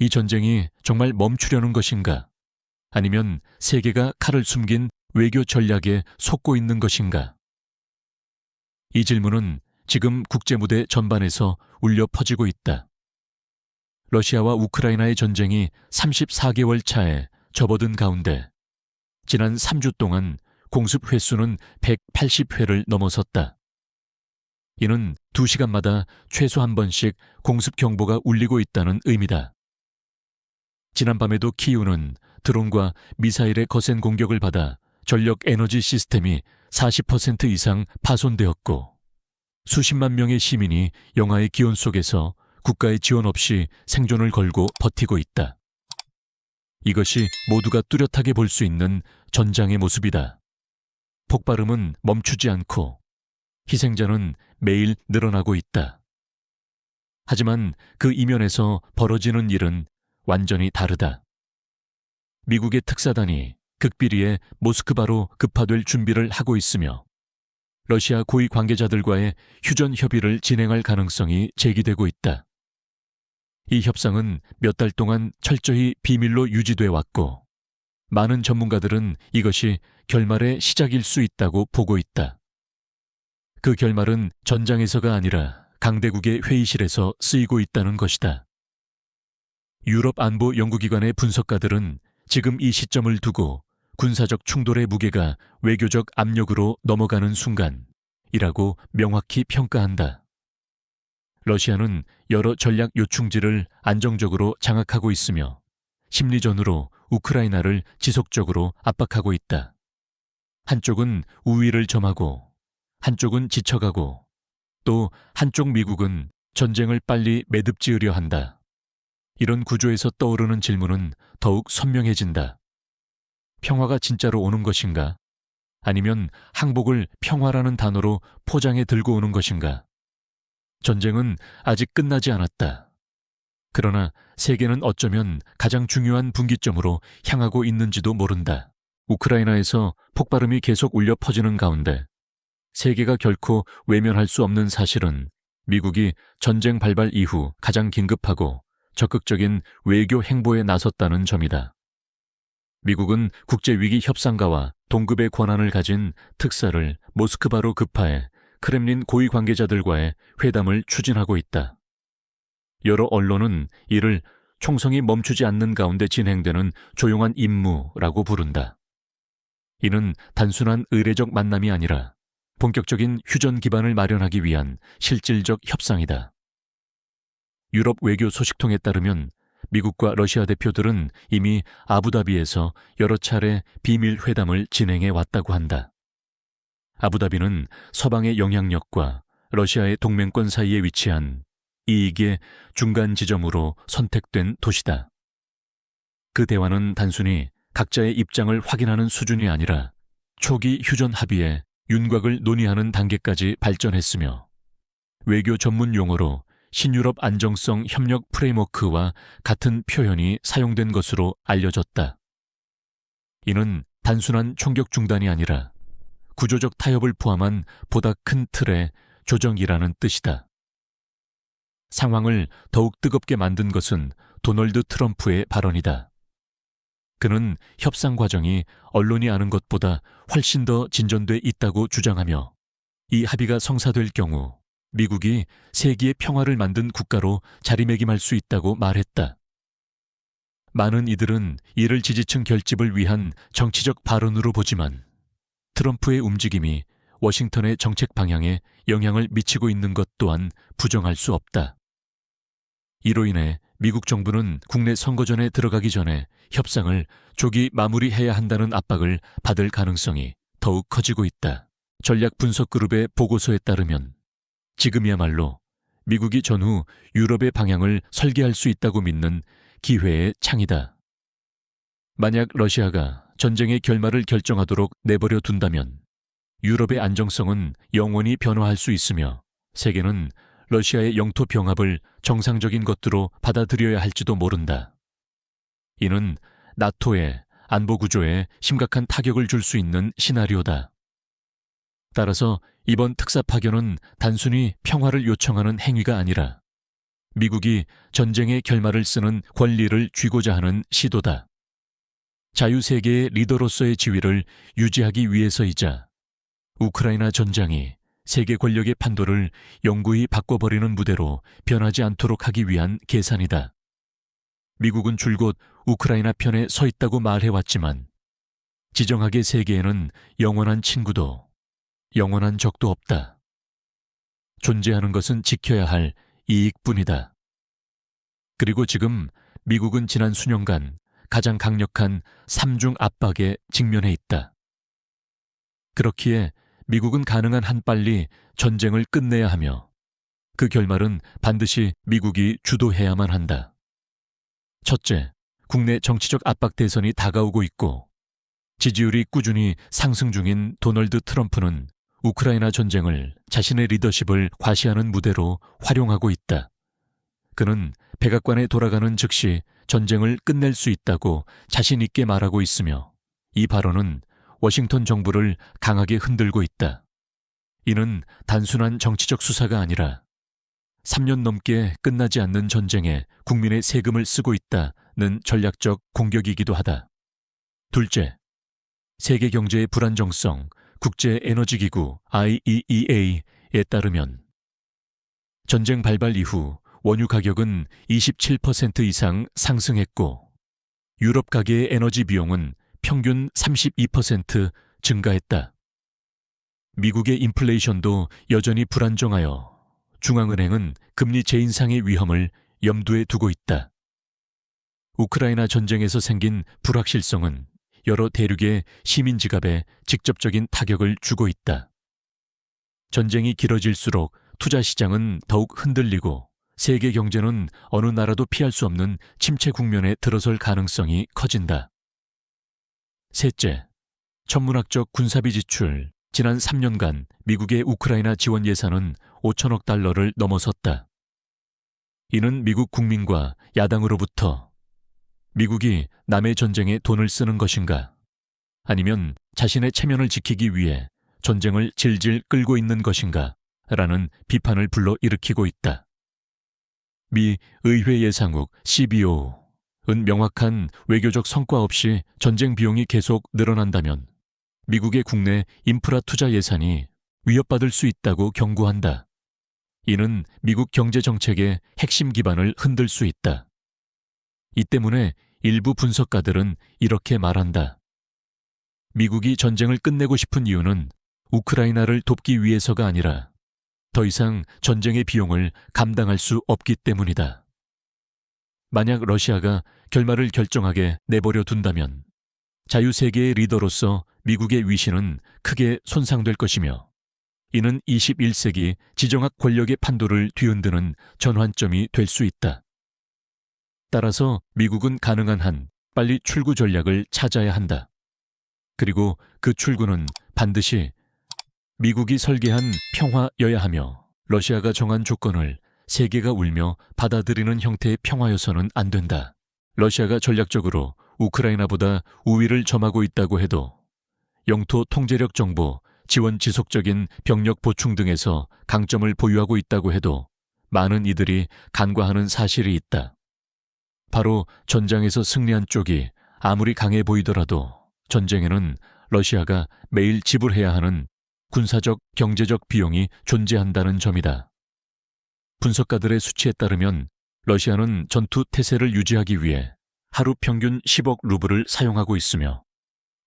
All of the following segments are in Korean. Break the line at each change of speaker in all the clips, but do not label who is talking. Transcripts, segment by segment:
이 전쟁이 정말 멈추려는 것인가? 아니면 세계가 칼을 숨긴 외교 전략에 속고 있는 것인가? 이 질문은 지금 국제무대 전반에서 울려 퍼지고 있다. 러시아와 우크라이나의 전쟁이 34개월 차에 접어든 가운데 지난 3주 동안 공습 횟수는 180회를 넘어섰다. 이는 2시간마다 최소 한 번씩 공습 경보가 울리고 있다는 의미다. 지난밤에도 키이우는 드론과 미사일의 거센 공격을 받아 전력 에너지 시스템이 40% 이상 파손되었고 수십만 명의 시민이 영하의 기온 속에서 국가의 지원 없이 생존을 걸고 버티고 있다. 이것이 모두가 뚜렷하게 볼 수 있는 전장의 모습이다. 폭발음은 멈추지 않고 희생자는 매일 늘어나고 있다. 하지만 그 이면에서 벌어지는 일은 완전히 다르다. 미국의 특사단이 극비리에 모스크바로 급파될 준비를 하고 있으며 러시아 고위 관계자들과의 휴전 협의를 진행할 가능성이 제기되고 있다. 이 협상은 몇 달 동안 철저히 비밀로 유지돼 왔고 많은 전문가들은 이것이 결말의 시작일 수 있다고 보고 있다. 그 결말은 전장에서가 아니라 강대국의 회의실에서 쓰이고 있다는 것이다. 유럽 안보 연구기관의 분석가들은 지금 이 시점을 두고 군사적 충돌의 무게가 외교적 압력으로 넘어가는 순간이라고 명확히 평가한다. 러시아는 여러 전략 요충지를 안정적으로 장악하고 있으며 심리전으로 우크라이나를 지속적으로 압박하고 있다. 한쪽은 우위를 점하고 한쪽은 지쳐가고 또 한쪽 미국은 전쟁을 빨리 매듭지으려 한다. 이런 구조에서 떠오르는 질문은 더욱 선명해진다. 평화가 진짜로 오는 것인가? 아니면 항복을 평화라는 단어로 포장해 들고 오는 것인가? 전쟁은 아직 끝나지 않았다. 그러나 세계는 어쩌면 가장 중요한 분기점으로 향하고 있는지도 모른다. 우크라이나에서 폭발음이 계속 울려 퍼지는 가운데 세계가 결코 외면할 수 없는 사실은 미국이 전쟁 발발 이후 가장 긴급하고 적극적인 외교 행보에 나섰다는 점이다. 미국은 국제위기 협상가와 동급의 권한을 가진 특사를 모스크바로 급파해 크렘린 고위 관계자들과의 회담을 추진하고 있다. 여러 언론은 이를 총성이 멈추지 않는 가운데 진행되는 조용한 임무라고 부른다. 이는 단순한 의례적 만남이 아니라 본격적인 휴전 기반을 마련하기 위한 실질적 협상이다. 유럽 외교 소식통에 따르면 미국과 러시아 대표들은 이미 아부다비에서 여러 차례 비밀 회담을 진행해 왔다고 한다. 아부다비는 서방의 영향력과 러시아의 동맹권 사이에 위치한 이익의 중간 지점으로 선택된 도시다. 그 대화는 단순히 각자의 입장을 확인하는 수준이 아니라 초기 휴전 합의에 윤곽을 논의하는 단계까지 발전했으며 외교 전문 용어로 신유럽 안정성 협력 프레임워크와 같은 표현이 사용된 것으로 알려졌다. 이는 단순한 총격 중단이 아니라 구조적 타협을 포함한 보다 큰 틀의 조정이라는 뜻이다. 상황을 더욱 뜨겁게 만든 것은 도널드 트럼프의 발언이다. 그는 협상 과정이 언론이 아는 것보다 훨씬 더 진전돼 있다고 주장하며 이 합의가 성사될 경우 미국이 세계의 평화를 만든 국가로 자리매김할 수 있다고 말했다. 많은 이들은 이를 지지층 결집을 위한 정치적 발언으로 보지만 트럼프의 움직임이 워싱턴의 정책 방향에 영향을 미치고 있는 것 또한 부정할 수 없다. 이로 인해 미국 정부는 국내 선거전에 들어가기 전에 협상을 조기 마무리해야 한다는 압박을 받을 가능성이 더욱 커지고 있다. 전략 분석 그룹의 보고서에 따르면 지금이야말로 미국이 전후 유럽의 방향을 설계할 수 있다고 믿는 기회의 창이다. 만약 러시아가 전쟁의 결말을 결정하도록 내버려 둔다면 유럽의 안정성은 영원히 변화할 수 있으며 세계는 러시아의 영토 병합을 정상적인 것으로 받아들여야 할지도 모른다. 이는 나토의 안보 구조에 심각한 타격을 줄 수 있는 시나리오다. 따라서 이번 특사 파견은 단순히 평화를 요청하는 행위가 아니라 미국이 전쟁의 결말을 쓰는 권리를 쥐고자 하는 시도다. 자유세계의 리더로서의 지위를 유지하기 위해서이자 우크라이나 전장이 세계 권력의 판도를 영구히 바꿔버리는 무대로 변하지 않도록 하기 위한 계산이다. 미국은 줄곧 우크라이나 편에 서 있다고 말해왔지만 지정학의 세계에는 영원한 친구도 영원한 적도 없다. 존재하는 것은 지켜야 할 이익뿐이다. 그리고 지금 미국은 지난 수년간 가장 강력한 삼중 압박에 직면해 있다. 그렇기에 미국은 가능한 한 빨리 전쟁을 끝내야 하며 그 결말은 반드시 미국이 주도해야만 한다. 첫째, 국내 정치적 압박 대선이 다가오고 있고 지지율이 꾸준히 상승 중인 도널드 트럼프는 우크라이나 전쟁을 자신의 리더십을 과시하는 무대로 활용하고 있다. 그는 백악관에 돌아가는 즉시 전쟁을 끝낼 수 있다고 자신 있게 말하고 있으며 이 발언은 워싱턴 정부를 강하게 흔들고 있다. 이는 단순한 정치적 수사가 아니라 3년 넘게 끝나지 않는 전쟁에 국민의 세금을 쓰고 있다는 전략적 공격이기도 하다. 둘째, 세계 경제의 불안정성, 국제에너지기구 IEEA에 따르면 전쟁 발발 이후 원유 가격은 27% 이상 상승했고 유럽 가계의 에너지 비용은 평균 32% 증가했다. 미국의 인플레이션도 여전히 불안정하여 중앙은행은 금리 재인상의 위험을 염두에 두고 있다. 우크라이나 전쟁에서 생긴 불확실성은 여러 대륙의 시민 지갑에 직접적인 타격을 주고 있다. 전쟁이 길어질수록 투자 시장은 더욱 흔들리고 세계 경제는 어느 나라도 피할 수 없는 침체 국면에 들어설 가능성이 커진다. 셋째, 천문학적 군사비 지출. 지난 3년간 미국의 우크라이나 지원 예산은 5천억 달러를 넘어섰다. 이는 미국 국민과 야당으로부터 미국이 남의 전쟁에 돈을 쓰는 것인가? 아니면 자신의 체면을 지키기 위해 전쟁을 질질 끌고 있는 것인가? 라는 비판을 불러일으키고 있다. 미 의회 예상국 CBO는 명확한 외교적 성과 없이 전쟁 비용이 계속 늘어난다면 미국의 국내 인프라 투자 예산이 위협받을 수 있다고 경고한다. 이는 미국 경제 정책의 핵심 기반을 흔들 수 있다. 이 때문에 일부 분석가들은 이렇게 말한다. 미국이 전쟁을 끝내고 싶은 이유는 우크라이나를 돕기 위해서가 아니라 더 이상 전쟁의 비용을 감당할 수 없기 때문이다. 만약 러시아가 결말을 결정하게 내버려 둔다면 자유세계의 리더로서 미국의 위신은 크게 손상될 것이며 이는 21세기 지정학 권력의 판도를 뒤흔드는 전환점이 될 수 있다. 따라서 미국은 가능한 한 빨리 출구 전략을 찾아야 한다. 그리고 그 출구는 반드시 미국이 설계한 평화여야 하며 러시아가 정한 조건을 세계가 울며 받아들이는 형태의 평화여서는 안 된다. 러시아가 전략적으로 우크라이나보다 우위를 점하고 있다고 해도 영토 통제력 정보, 지원 지속적인 병력 보충 등에서 강점을 보유하고 있다고 해도 많은 이들이 간과하는 사실이 있다. 바로 전장에서 승리한 쪽이 아무리 강해 보이더라도 전쟁에는 러시아가 매일 지불해야 하는 군사적, 경제적 비용이 존재한다는 점이다. 분석가들의 수치에 따르면 러시아는 전투 태세를 유지하기 위해 하루 평균 10억 루블을 사용하고 있으며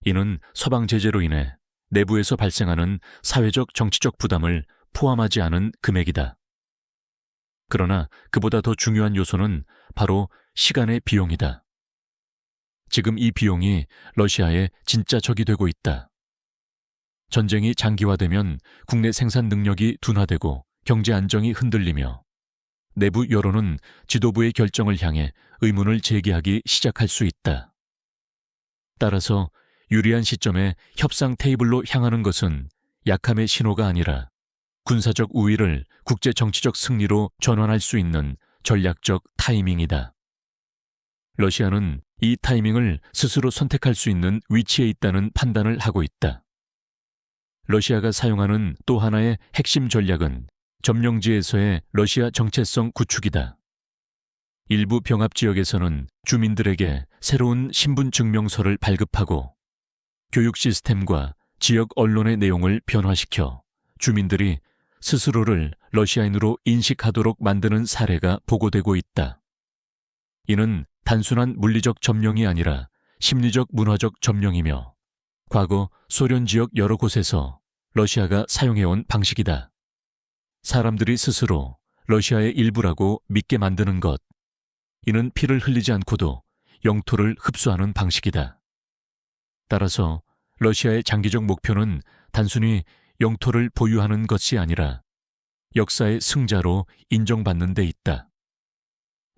이는 서방 제재로 인해 내부에서 발생하는 사회적 정치적 부담을 포함하지 않은 금액이다. 그러나 그보다 더 중요한 요소는 바로 시간의 비용이다. 지금 이 비용이 러시아의 진짜 적이 되고 있다. 전쟁이 장기화되면 국내 생산 능력이 둔화되고 경제 안정이 흔들리며 내부 여론은 지도부의 결정을 향해 의문을 제기하기 시작할 수 있다. 따라서 유리한 시점에 협상 테이블로 향하는 것은 약함의 신호가 아니라 군사적 우위를 국제 정치적 승리로 전환할 수 있는 전략적 타이밍이다. 러시아는 이 타이밍을 스스로 선택할 수 있는 위치에 있다는 판단을 하고 있다. 러시아가 사용하는 또 하나의 핵심 전략은 점령지에서의 러시아 정체성 구축이다. 일부 병합 지역에서는 주민들에게 새로운 신분증명서를 발급하고 교육 시스템과 지역 언론의 내용을 변화시켜 주민들이 스스로를 러시아인으로 인식하도록 만드는 사례가 보고되고 있다. 이는 단순한 물리적 점령이 아니라 심리적 문화적 점령이며 과거 소련 지역 여러 곳에서 러시아가 사용해온 방식이다. 사람들이 스스로 러시아의 일부라고 믿게 만드는 것. 이는 피를 흘리지 않고도 영토를 흡수하는 방식이다. 따라서 러시아의 장기적 목표는 단순히 영토를 보유하는 것이 아니라 역사의 승자로 인정받는 데 있다.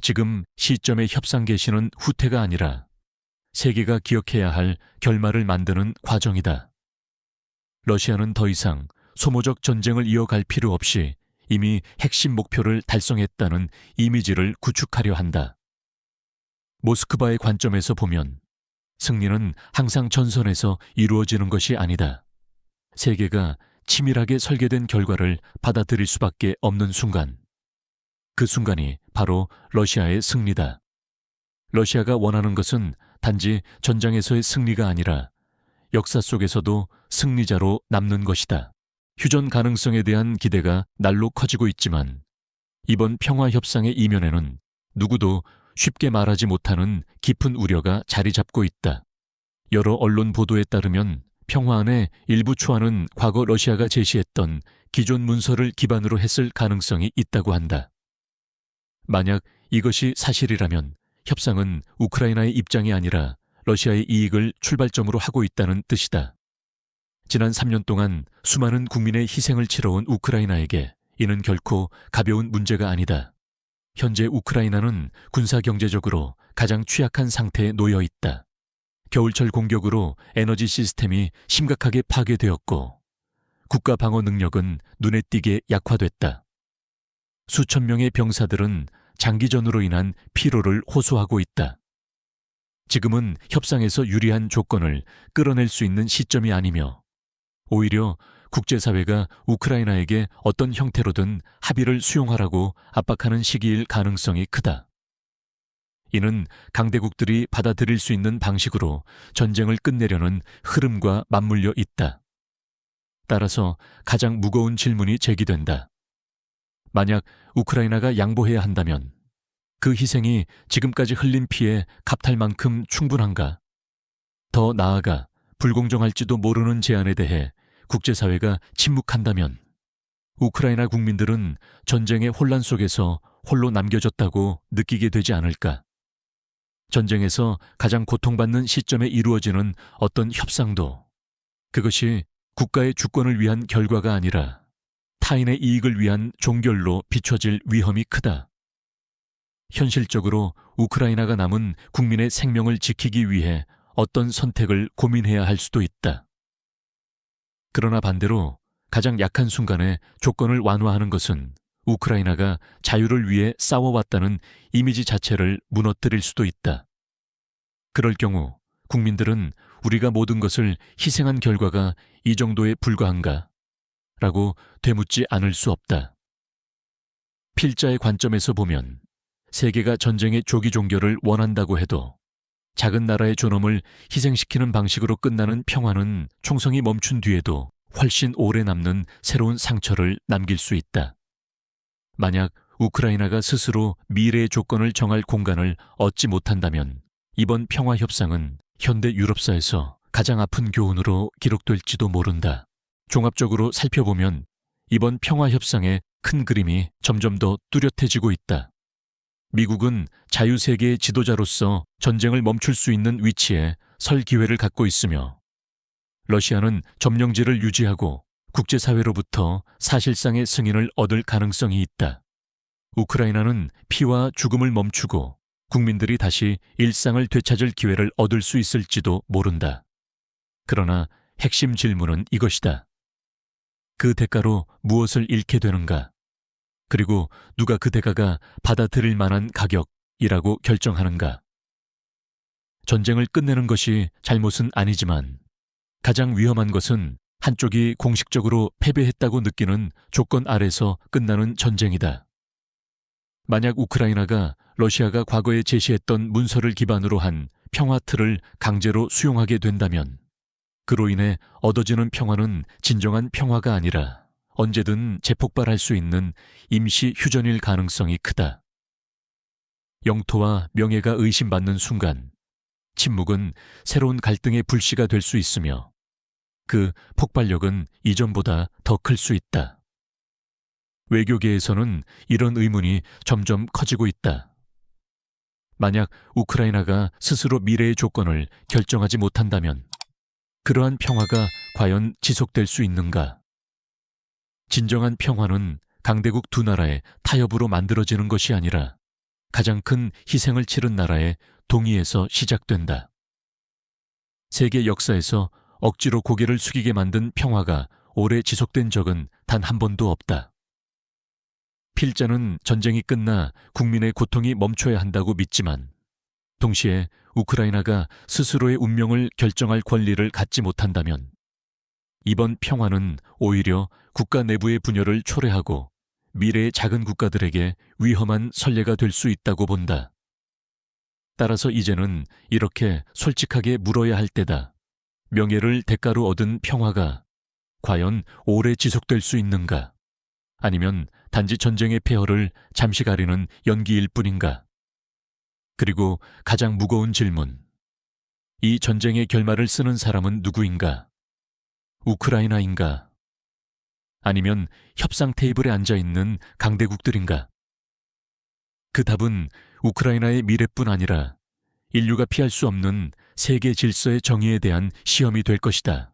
지금 시점의 협상 개시는 후퇴가 아니라 세계가 기억해야 할 결말을 만드는 과정이다. 러시아는 더 이상 소모적 전쟁을 이어갈 필요 없이 이미 핵심 목표를 달성했다는 이미지를 구축하려 한다. 모스크바의 관점에서 보면 승리는 항상 전선에서 이루어지는 것이 아니다. 세계가 치밀하게 설계된 결과를 받아들일 수밖에 없는 순간, 그 순간이 바로 러시아의 승리다. 러시아가 원하는 것은 단지 전장에서의 승리가 아니라 역사 속에서도 승리자로 남는 것이다. 휴전 가능성에 대한 기대가 날로 커지고 있지만 이번 평화협상의 이면에는 누구도 쉽게 말하지 못하는 깊은 우려가 자리 잡고 있다. 여러 언론 보도에 따르면 평화안의 일부 초안은 과거 러시아가 제시했던 기존 문서를 기반으로 했을 가능성이 있다고 한다. 만약 이것이 사실이라면 협상은 우크라이나의 입장이 아니라 러시아의 이익을 출발점으로 하고 있다는 뜻이다. 지난 3년 동안 수많은 국민의 희생을 치러온 우크라이나에게 이는 결코 가벼운 문제가 아니다. 현재 우크라이나는 군사경제적으로 가장 취약한 상태에 놓여 있다. 겨울철 공격으로 에너지 시스템이 심각하게 파괴되었고 국가 방어 능력은 눈에 띄게 약화됐다. 수천 명의 병사들은 장기전으로 인한 피로를 호소하고 있다. 지금은 협상에서 유리한 조건을 끌어낼 수 있는 시점이 아니며 오히려 국제사회가 우크라이나에게 어떤 형태로든 합의를 수용하라고 압박하는 시기일 가능성이 크다. 이는 강대국들이 받아들일 수 있는 방식으로 전쟁을 끝내려는 흐름과 맞물려 있다. 따라서 가장 무거운 질문이 제기된다. 만약 우크라이나가 양보해야 한다면 그 희생이 지금까지 흘린 피에 값할 만큼 충분한가? 더 나아가 불공정할지도 모르는 제안에 대해 국제사회가 침묵한다면 우크라이나 국민들은 전쟁의 혼란 속에서 홀로 남겨졌다고 느끼게 되지 않을까? 전쟁에서 가장 고통받는 시점에 이루어지는 어떤 협상도 그것이 국가의 주권을 위한 결과가 아니라 타인의 이익을 위한 종결로 비춰질 위험이 크다. 현실적으로 우크라이나가 남은 국민의 생명을 지키기 위해 어떤 선택을 고민해야 할 수도 있다. 그러나 반대로 가장 약한 순간에 조건을 완화하는 것은 우크라이나가 자유를 위해 싸워왔다는 이미지 자체를 무너뜨릴 수도 있다. 그럴 경우 국민들은 우리가 모든 것을 희생한 결과가 이 정도에 불과한가? 라고 되묻지 않을 수 없다. 필자의 관점에서 보면 세계가 전쟁의 조기 종결을 원한다고 해도 작은 나라의 존엄을 희생시키는 방식으로 끝나는 평화는 총성이 멈춘 뒤에도 훨씬 오래 남는 새로운 상처를 남길 수 있다. 만약 우크라이나가 스스로 미래의 조건을 정할 공간을 얻지 못한다면 이번 평화협상은 현대 유럽사에서 가장 아픈 교훈으로 기록될지도 모른다. 종합적으로 살펴보면 이번 평화협상의 큰 그림이 점점 더 뚜렷해지고 있다. 미국은 자유세계의 지도자로서 전쟁을 멈출 수 있는 위치에 설 기회를 갖고 있으며 러시아는 점령지를 유지하고 국제사회로부터 사실상의 승인을 얻을 가능성이 있다. 우크라이나는 피와 죽음을 멈추고 국민들이 다시 일상을 되찾을 기회를 얻을 수 있을지도 모른다. 그러나 핵심 질문은 이것이다. 그 대가로 무엇을 잃게 되는가? 그리고 누가 그 대가가 받아들일 만한 가격이라고 결정하는가? 전쟁을 끝내는 것이 잘못은 아니지만 가장 위험한 것은 한쪽이 공식적으로 패배했다고 느끼는 조건 아래서 끝나는 전쟁이다. 만약 우크라이나가 러시아가 과거에 제시했던 문서를 기반으로 한 평화 틀을 강제로 수용하게 된다면 그로 인해 얻어지는 평화는 진정한 평화가 아니라 언제든 재폭발할 수 있는 임시 휴전일 가능성이 크다. 영토와 명예가 의심받는 순간 침묵은 새로운 갈등의 불씨가 될 수 있으며 그 폭발력은 이전보다 더 클 수 있다. 외교계에서는 이런 의문이 점점 커지고 있다. 만약 우크라이나가 스스로 미래의 조건을 결정하지 못한다면 그러한 평화가 과연 지속될 수 있는가? 진정한 평화는 강대국 두 나라의 타협으로 만들어지는 것이 아니라 가장 큰 희생을 치른 나라의 동의에서 시작된다. 세계 역사에서 억지로 고개를 숙이게 만든 평화가 오래 지속된 적은 단 한 번도 없다. 필자는 전쟁이 끝나 국민의 고통이 멈춰야 한다고 믿지만 동시에 우크라이나가 스스로의 운명을 결정할 권리를 갖지 못한다면 이번 평화는 오히려 국가 내부의 분열을 초래하고 미래의 작은 국가들에게 위험한 선례가 될 수 있다고 본다. 따라서 이제는 이렇게 솔직하게 물어야 할 때다. 명예를 대가로 얻은 평화가 과연 오래 지속될 수 있는가? 아니면 단지 전쟁의 폐허를 잠시 가리는 연기일 뿐인가? 그리고 가장 무거운 질문. 이 전쟁의 결말을 쓰는 사람은 누구인가? 우크라이나인가? 아니면 협상 테이블에 앉아있는 강대국들인가? 그 답은 우크라이나의 미래뿐 아니라 인류가 피할 수 없는 세계 질서의 정의에 대한 시험이 될 것이다.